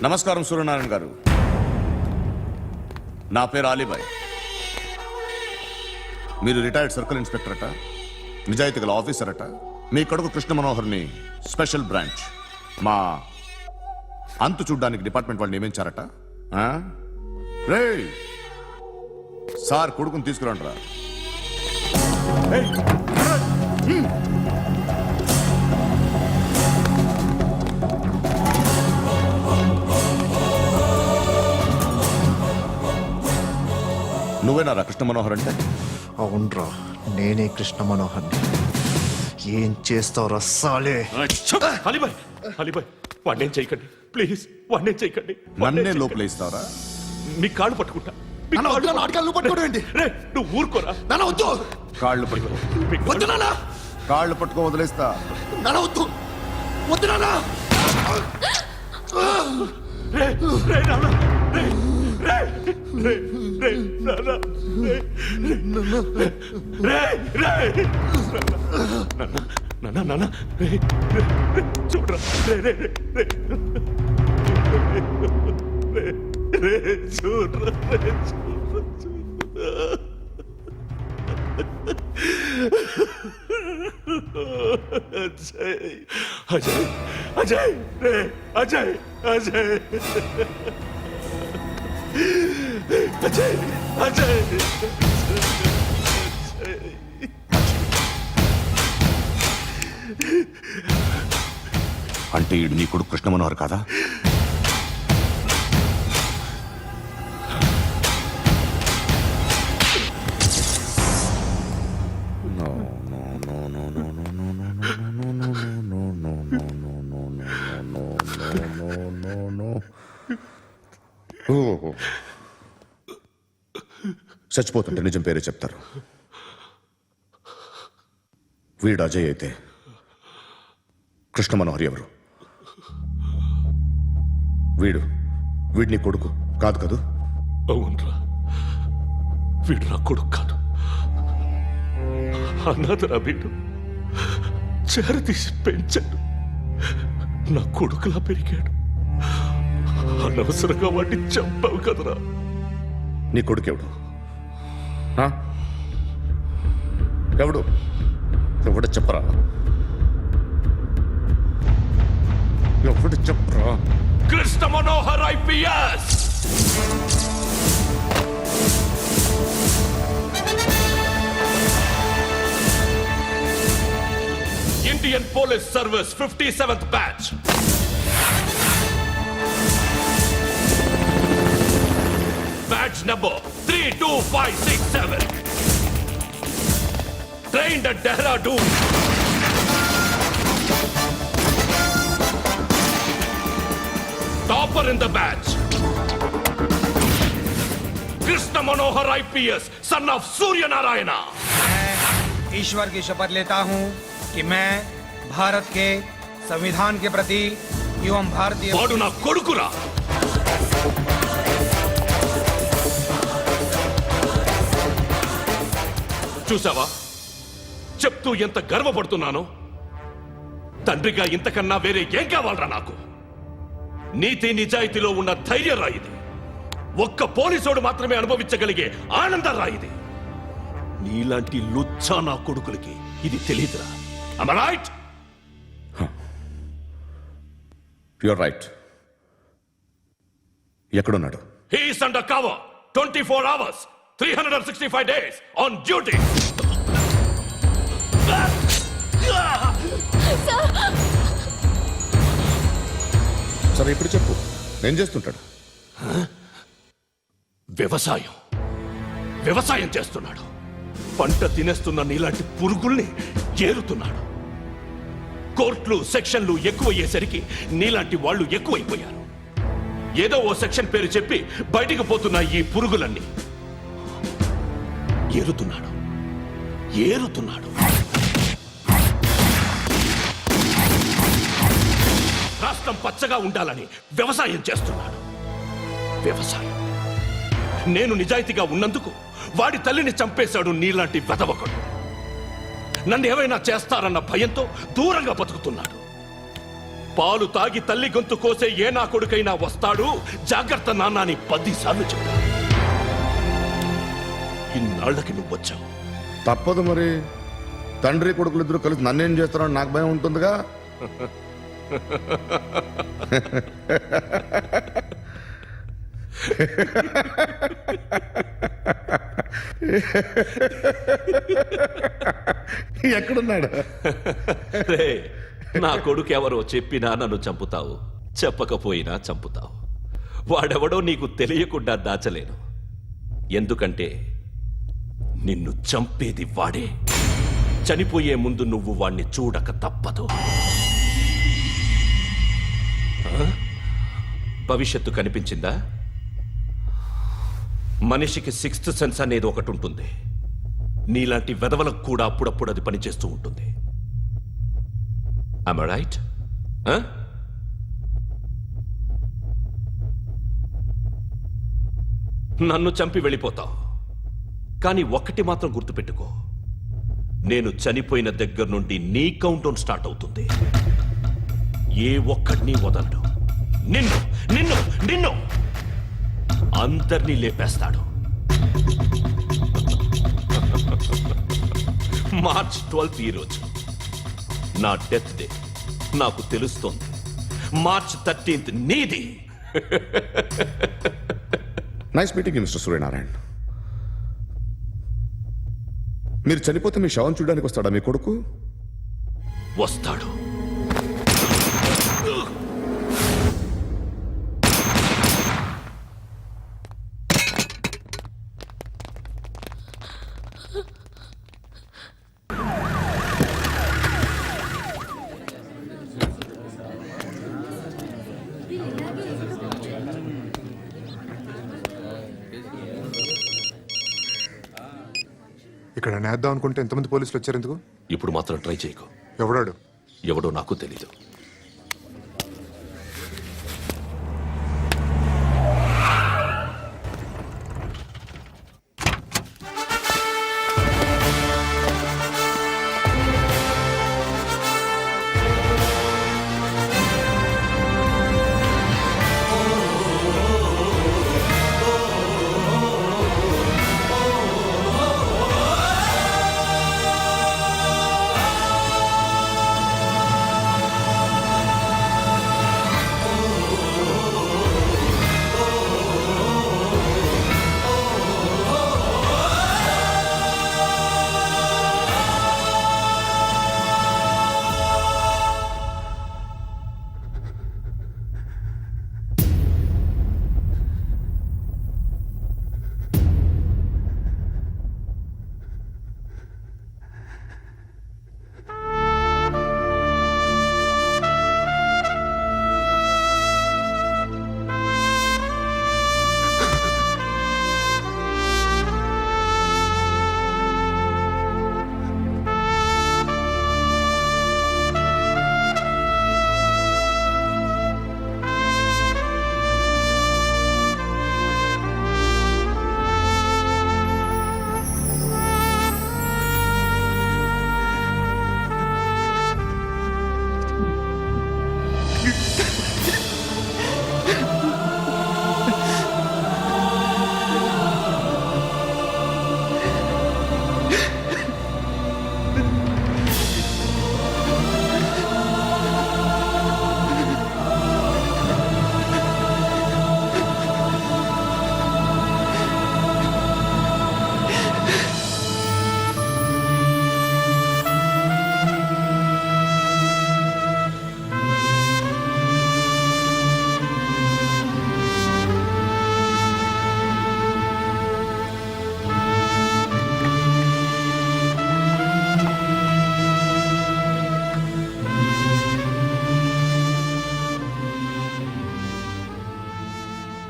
నమస్కారం సూర్యనారాయణ గారు. నా పేరు అలీబాయ్. మీరు రిటైర్డ్ సర్కిల్ ఇన్స్పెక్టర్ అట, నిజాయితీ గల ఆఫీసర్ అట. మీ కొడుకు కృష్ణ మనోహర్ని స్పెషల్ బ్రాంచ్ మా అంతు చూడ్డానికి డిపార్ట్మెంట్ వాళ్ళు నియమించారట. రే సార్ కొడుకుని తీసుకురండి రా. నువ్వేనారా కృష్ణ మనోహర్ అంటే? అవునరా, నేనే కృష్ణ మనోహర్ని. ఏం చేస్తావురా సాలే? అలీబాయ్, అలీబాయ్, వాడినేం చేయకండి ప్లీజ్, వాడినేం చేయకండి. నన్నే లోపలేస్తావరా? మీ కాళ్ళు పట్టుకుంటా. నువ్వు ఊరుకోరా. కాళ్ళు పట్టుకో. కాళ్ళు పట్టుకో వదిలేస్తా. రే రే నాన్న, రే రే రే రే నాన్న, రే రే నాన్న, నాన్న, రే రే చూడరా, రే రే రే రే చూడరా, రే చూడరా. అజయ్, అజయ్, అజయ్, రే అజయ్, అజయ్, అజయ్, అజయ్. అంటే ఈడు నీ కొడుకు కృష్ణ మనోహర్ కాదా? చచ్చిపోతుంటే నిజం పేరే చెప్తారు. వీడు అజయ్ అయితే కృష్ణ మనోహర్ ఎవరు? వీడిని కొడుకు కాదు కదూ? అవునరా, వీడు నా కొడుకు కాదు, అనాథరా. వీడు చేరతీసి పెంచాడు, నా కొడుకులా పెరిగాడు. అనవసరంగా వాడిని చంపావు కదరా. నీ కొడుకెవడు? ఎవడు? ఎవడు చెప్పరా? ఎవడు చెప్పరా? Krishna Manohar IPS. Indian police service 57th batch. Badge number 32567. Trained at Dehradun. Topper in the batch. Krishna Manohar IPS, son of Surya Narayana. मैं ईश्वर की शपथ लेता हूं कि मैं भारत के संविधान के प्रति एवं भारतीय वाडु ना कोडुकुरा. చూసావా, చెప్తూ ఎంత గర్వపడుతున్నానో. తండ్రిగా ఇంతకన్నా వేరే ఏం కావాలరా నాకు? నీతి నిజాయితీలో ఉన్న ధైర్యం రా ఇది. ఒక్క పోలీసోడు మాత్రమే అనుభవించగలిగే ఆనందం రా ఇది. నీలాంటి లుచ్చా నా కొడుకులకి ఇది తెలియదురా. Am I right? You're right. ఎక్కడున్నాడు? He is under cover 24 hours 365 days on duty. సరే ఇప్పుడు చెప్పు, ఏం చేస్తుంటాడు? వ్యవసాయం చేస్తున్నాడు. పంట తినేస్తున్న నీలాంటి పురుగుల్ని ఏరుతున్నాడు. కోర్టులు సెక్షన్లు ఎక్కువయ్యేసరికి నీలాంటి వాళ్ళు ఎక్కువైపోయారు. ఏదో ఓ సెక్షన్ పేరు చెప్పి బయటికి పోతున్న ఈ పురుగులన్నీ ఏరుతున్నాడు. రాష్ట్రం పచ్చగా ఉండాలని వ్యవసాయం చేస్తున్నాడు. నేను నిజాయితీగా ఉన్నందుకు వాడి తల్లిని చంపేశాడు నీలాంటి వెధవకుడు. నన్ను ఏమైనా చేస్తారన్న భయంతో దూరంగా బతుకుతున్నాడు. పాలు తాగి తల్లి గొంతు కోసే ఏ నా కొడుకైనా వస్తాడు, జాగ్రత్త నాన్న అని 10 సార్లు చెప్పా. ఇన్నాళ్ళకి నువ్వు వచ్చావు. తప్పదు మరి. తండ్రి కొడుకులు ఇద్దరు కలిసి నన్నేం చేస్తారని నాకు భయం ఉంటుందిగా. ఎక్కడున్నాడు? రే, నా కొడుకు ఎవరో చెప్పినా నన్ను చంపుతావు, చెప్పకపోయినా చంపుతావు. వాడెవడో నీకు తెలియకుండా దాచలేను. ఎందుకంటే నిన్ను చంపేది వాడే. చనిపోయే ముందు నువ్వు వాణ్ణి చూడక తప్పదు. భవిష్యత్తు కనిపించిందా? మనిషికి 6th సెన్స్ అనేది ఒకటి ఉంటుంది. నీలాంటి వెధవలకు కూడా అప్పుడప్పుడు అది పనిచేస్తూ ఉంటుంది. Am I right? నన్ను చంపి వెళ్ళిపోతావు, కానీ ఒక్కటి మాత్రం గుర్తుపెట్టుకో, నేను చనిపోయిన దగ్గర నుండి నీ కౌంటౌన్ స్టార్ట్ అవుతుంది. ఏ ఒక్కడిని వదలడు. నిన్ను నిన్ను నిన్ను అందరినీ లేపేస్తాడు. మార్చ్ 12 ఈ రోజు నా డెత్ డే. నాకు తెలుస్తోంది. మార్చ్ 13 నీది. Nice meeting mister Suryanarayana. మీరు చనిపోతే మీ శవం చూడడానికి వస్తాడా మీ కొడుకు? వస్తాడు. ఇక్కడ నేద్దాం అనుకుంటే ఎంతమంది పోలీసులు వచ్చారు ఎందుకు? ఇప్పుడు మాత్రం ట్రై చేయకు. ఎవడాడు? ఎవడో నాకు తెలీదు.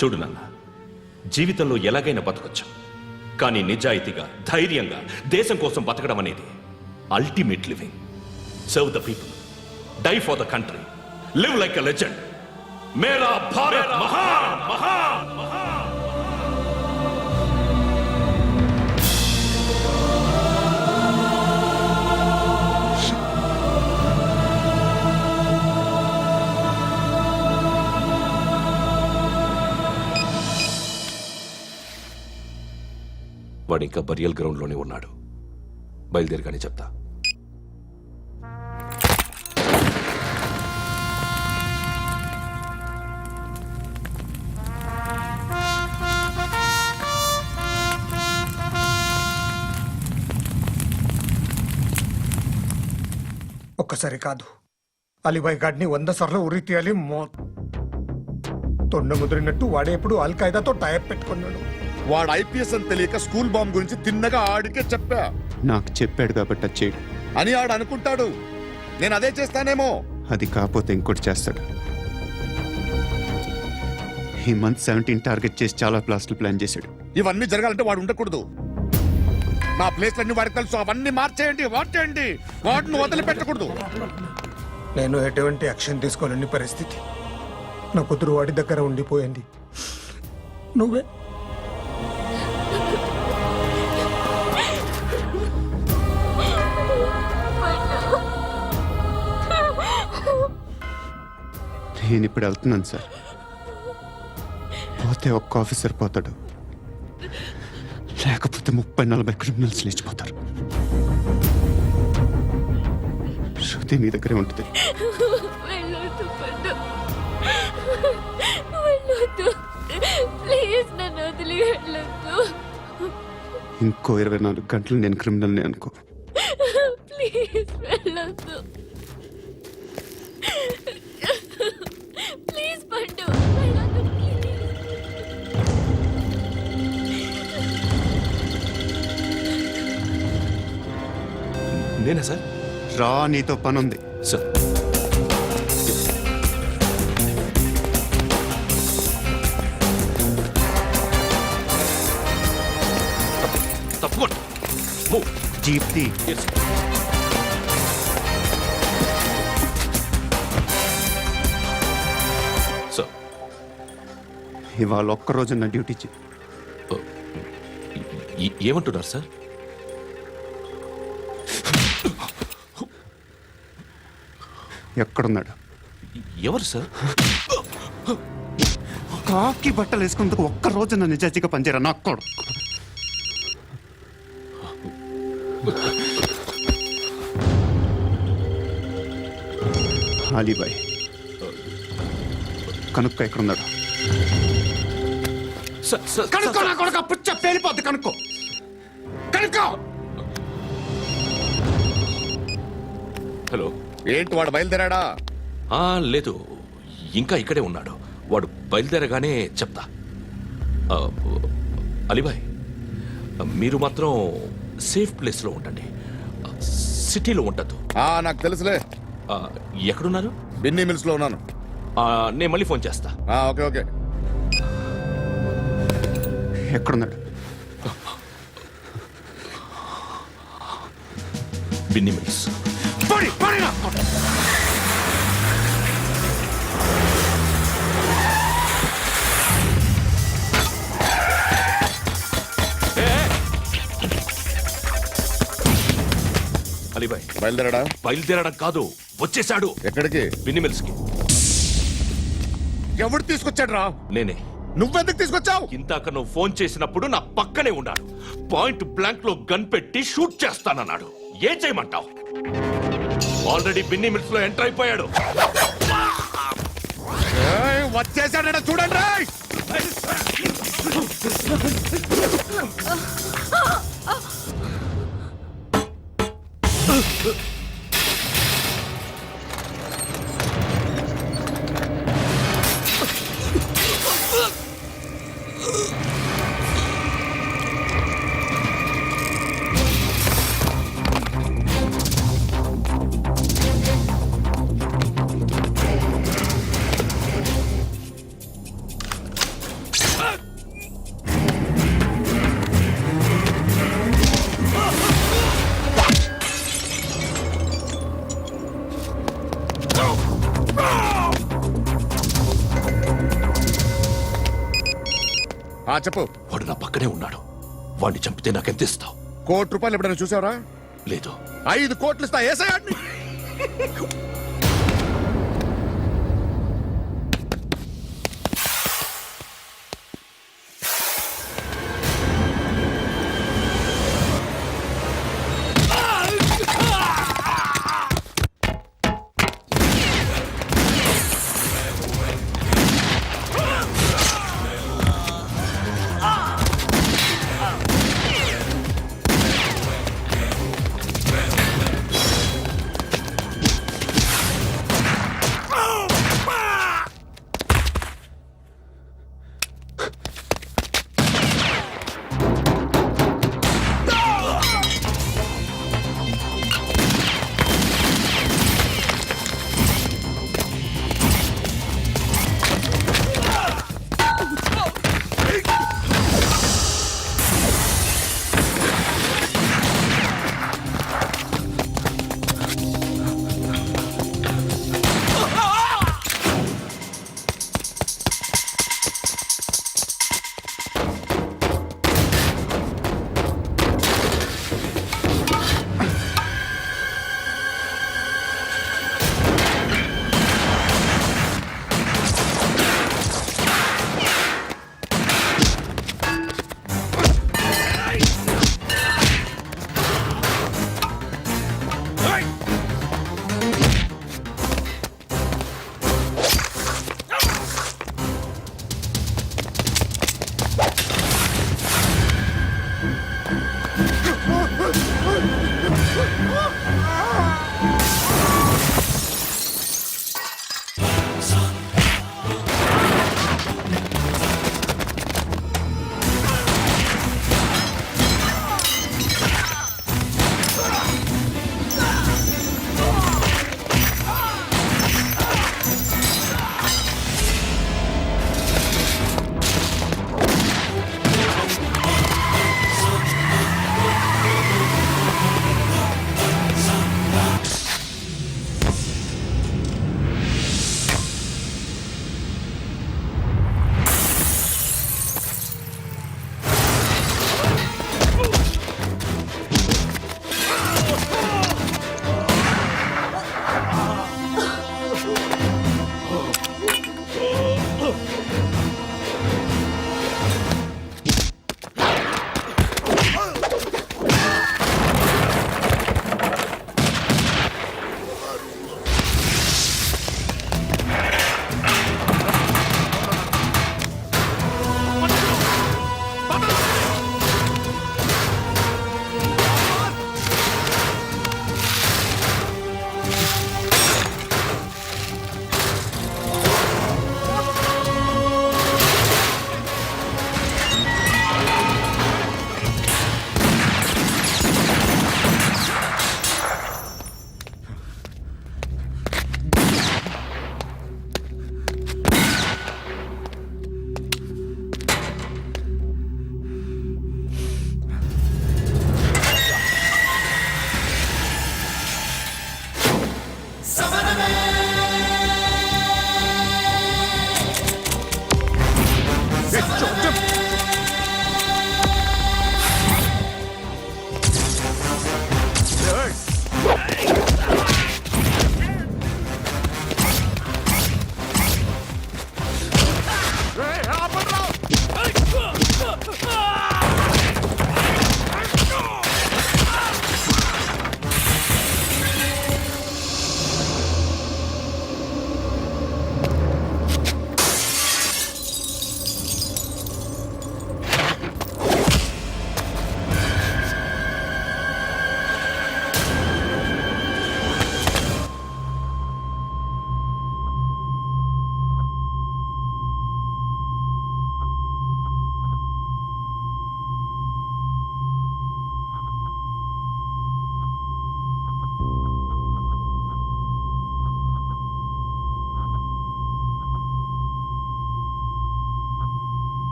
చూడు నాన్న, జీవితంలో ఎలాగైనా బతకొచ్చు, కానీ నిజాయితీగా, ధైర్యంగా దేశం కోసం బతకడం అనేది ultimate living. Serve the people, die for the country, live like a legend. మేరా భారత్ మహాన్ మహాన్ మహాన్. వాడు ఇంకా బరియల్ గ్రౌండ్లోనే ఉన్నాడు. బయలుదేరగానే చెప్తా. ఒక్కసారి కాదు, అలీబాయ్ గాడిని 100 సార్లు ఉరి తీయాలి. తొండ ముదిరినట్టు వాడే ఎప్పుడు అల్ ఖైదాతో టైప్ పెట్టుకున్నాడు. వాడు ఐపీఎస్ అని తెలియక స్కూల్ బాంబ్ గురించి తిన్నగా ఆడికే చెప్పా నాకు చెప్పాడు కాబట్టి అది చేయడు. అని ఆడు అనుకుంటాడు. నేను అదే చేస్తానేమో. అది కాకపోతే ఇంకోటి చేస్తాడు. ఈ మంత్ 17 టార్గెట్ చేసి చాలా ప్లాస్టులు ప్లాన్ చేశాడు. ఇవన్నీ జరగాలంటే వాడు ఉండకూడదు. నా ప్లేస్లన్నీ వాడికి తెలుసు. అవన్నీ మార్చేయండి, వాటేయండి. వాటిని వదిలిపెట్టకూడదు. నేను ఎటువంటి యాక్షన్ తీసుకోలేని పరిస్థితి. నా కూతురు వాడి దగ్గర ఉండిపోయింది. నువ్వే నేను ఇప్పుడు వెళ్తున్నాను సార్. పోతే ఒక్క ఆఫీసర్ పోతాడు, లేకపోతే 30-40 క్రిమినల్స్ లేచిపోతారు. శృతి మీ దగ్గరే ఉంటుంది. వెళ్ళొద్దు పండు, వెళ్ళొద్దు ప్లీజ్, నన్ను వదిలి వెళ్ళొద్దు. ఇంకో 24 గంటలు నేను క్రిమినల్ని అనుకో. ప్లీజ్ వెళ్ళొద్దు, ప్లీజ్ పండు వెళ్ళొద్దు ప్లీజ్. నేనా సార్? రా, నీతో పని ఉంది. సార్, తప్పకుండా. Move. జీప్ తీ. Yes. సార్, ఇవాళ ఒక్కరోజు నా డ్యూటీ చేయి. ఏమంటున్నారు సార్? ఎక్కడున్నాడు? ఎవరు సార్? కాకి బట్టలు వేసుకున్నందుకు ఒక్కరోజు నా నిజాజీగా పనిచేయరా నా కొడుకు. అలీబాయ్ కనుక్కో, ఎక్కడున్నాడు? కనుక్కో నా కొడుకు. పుచ్చ పేలిపోద్ది. కనుక్కో, కనుక్కో. హలో. ఏంటి వాడు బయలుదేరాడా? లేదు, ఇంకా ఇక్కడే ఉన్నాడు. వాడు బయలుదేరగానే చెప్తా. అలీబాయ్, మీరు మాత్రం సేఫ్ ప్లేస్లో ఉండండి, సిటీలో ఉండద్దు. నాకు తెలుసులే. ఎక్కడున్నారు? బిన్నీ మిల్స్ లో ఉన్నాను. నేను మళ్ళీ ఫోన్ చేస్తా. Okay okay. ఎక్కడున్నాడు? బిన్నీ మిల్స్. అలీబాయ్ బయలుదేరాడా? బయలుదేరడం కాదు, వచ్చేశాడు. ఎక్కడికి? బిన్నీ మిల్స్ కి. ఎవడు తీసుకొచ్చాడు రా? నేనే. నువ్వెందుకు తీసుకొచ్చావు? ఇందాక నువ్వు ఫోన్ చేసినప్పుడు నా పక్కనే ఉన్నాడు. పాయింట్ బ్లాంక్ లో గన్ పెట్టి షూట్ చేస్తానన్నాడు. ఏం చేయమంటావు? ఆల్రెడీ బిన్నీ మిల్స్ లో ఎంటర్ అయిపోయాడు. వచ్చేసాడ చూడండి రా. చెప్పు. వాడు నా పక్కనే ఉన్నాడు. వాడిని చంపితే నాకెంత ఇస్తావు? ₹1,00,00,000 ఎప్పుడైనా చూసావరా? లేదు. 5 కోట్లు ఇస్తా. ఏసయాడిని.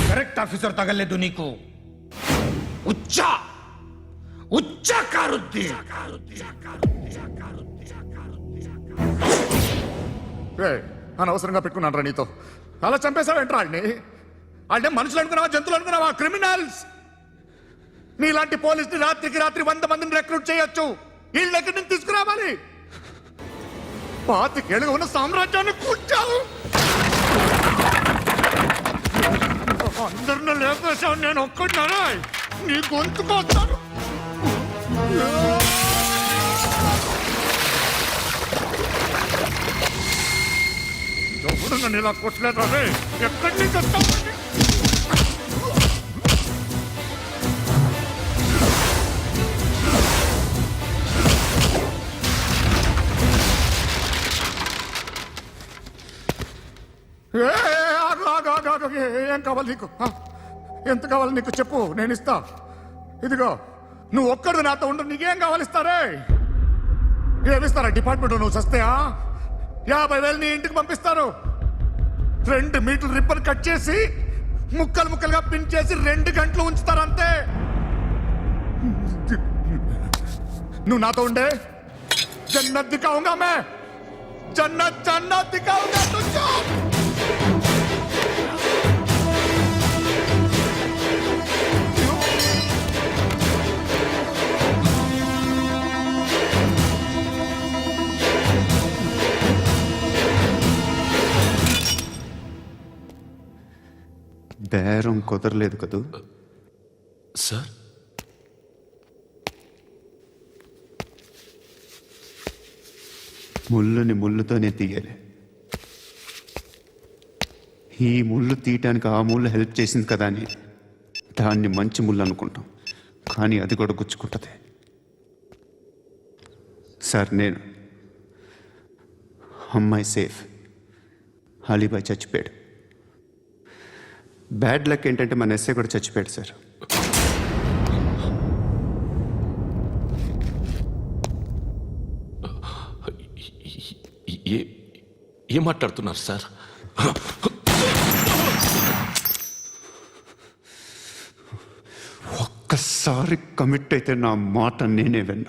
करेक्ट ऑफिसर तगल्ले दुनी को उच्चा उच्चा कारुद्दी అనవసరంగా పెట్టుకున్నాను రా నీతో అలా చంపేశావేంట్రా వాడిని అంటే మనుషులు అనుకున్నావా జంతువులు అనుకున్నావా క్రిమినల్స్ నీలాంటి పోలీసుని రాత్రికి రాత్రి 100 మందిని రిక్రూట్ చేయొచ్చు వీళ్ళ దగ్గర నుంచి తీసుకురావాలి పాతికేళ్ళుగా ఉన్న సామ్రాజ్యాన్ని కూర్చావు అందరిని లేపేశావు నేను ఒక్కడినారా నీ గొంతుకొస్తాను ఎవడు నన్ను ఇలా కొట్టలేదు రే ఎక్కడి నుంచి వస్తావు ఏం కావాలి నీకు ఎంత కావాలి నీకు చెప్పు నేను ఇస్తా ఇదిగో నువ్వు ఒక్కడు నాతో ఉండు నీకేం కావాలి ఇస్తారే ఏమిస్తారా డిపార్ట్మెంట్ నువ్వు చస్తేయా 50,000 నీ ఇంటికి పంపిస్తారు 2 మీటర్లు రిబ్బన్ కట్ చేసి ముక్కలు ముక్కలుగా పిన్ చేసి 2 గంటలు ఉంచుతారు అంతే నువ్వు నాతో ఉండే జన్నత్ దిఖాऊंगा मैं जन्नत जन्नत दिखाऊंगा तुझको బేరం కుదరలేదు కదూ సార్ ముళ్ళుని ముళ్ళుతోనే తీయాలి ఈ ముళ్ళు తీయటానికి ఆ ముళ్ళు హెల్ప్ చేసింది కదా అని దాన్ని మంచి ముళ్ళు అనుకుంటాం కానీ అది కూడా గుచ్చుకుంటుంది సార్ నేను అమ్మాయి సేఫ్ అలీబాయ్ చచ్చిపోయాడు బ్యాడ్ లక్ ఏంటంటే మన ఎస్ఐ కూడా చచ్చిపోయాడు సార్ ఏం మాట్లాడుతున్నారు సార్ ఒక్కసారి కమిట్ అయితే నా మాట నేనే విన్నా